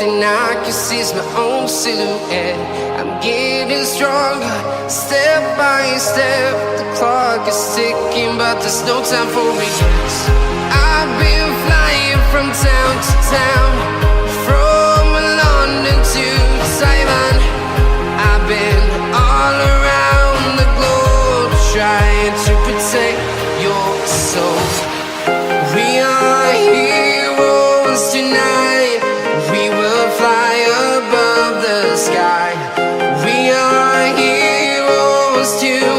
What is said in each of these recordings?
thing I can see is my own silhouette. I'm getting stronger, step by step. The clock is ticking, but there's no time for me. I've been flying from town to town, from London to Taiwan. I've been all around the globe, trying to protect your soul. We are heroes tonight. We will fly above the sky. We are heroes tonight.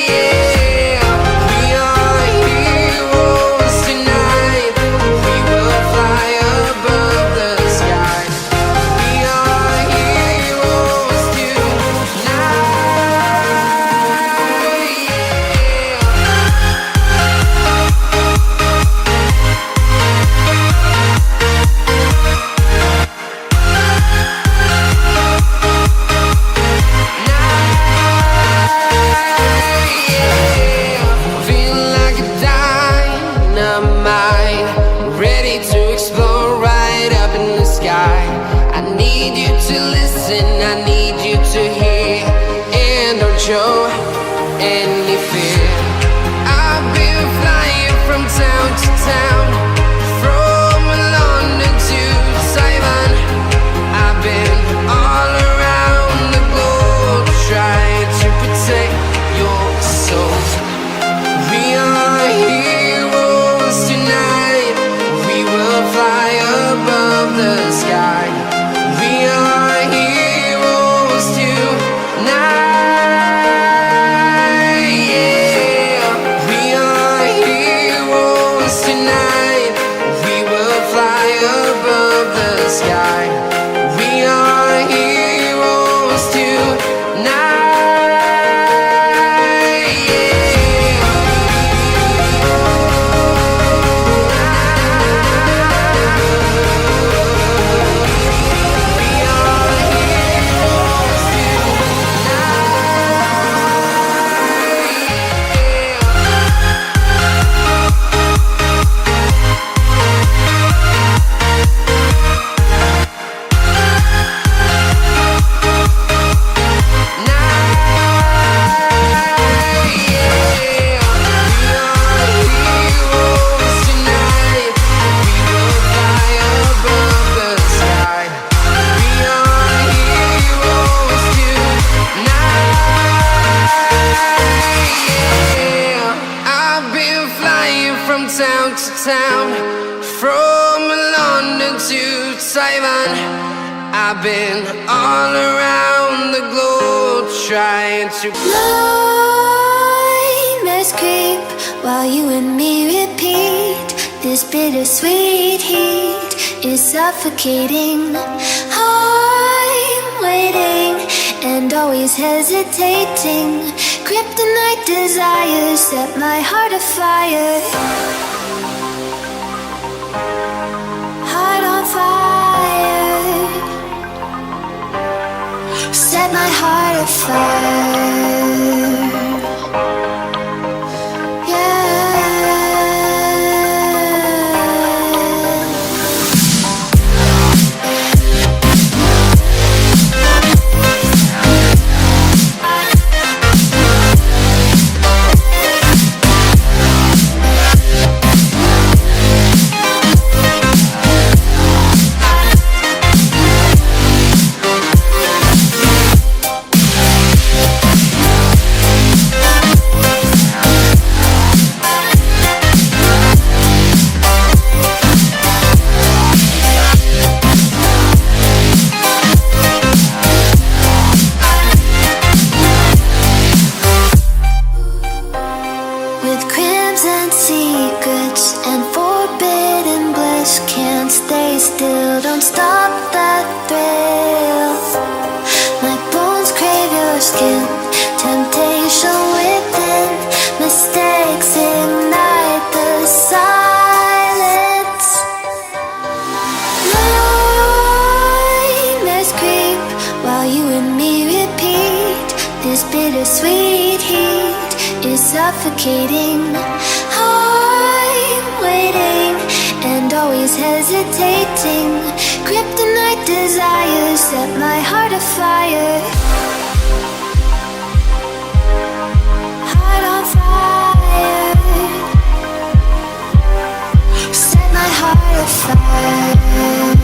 Yeah. We are heroes tonight. We will fly above the sky. We are heroes tonight. Feeling like a dynamite, ready to explode right up in the sky. I need you to listen, I need you to hear, and don't show any fear. I've been flying from town to town, from London to Taiwan. I've been all around the globe, trying to protect your soul. We are heroes tonight. We will fly above the sky. We are heroes tonight. Yeah. We are heroes tonight. We will fly above the sky. We are heroes tonight. Town to town, from London to Taiwan. I've been all around the globe, trying to. Nightmares creep while you and me repeat. This bittersweet heat is suffocating. I'm waiting and always hesitating. Kryptonite desires set my heart afire. Heart on fire. Set my heart afire. Bittersweet heat is suffocating. I'm waiting and always hesitating. Kryptonite desires set my heart afire. Heart on fire. Set my heart afire.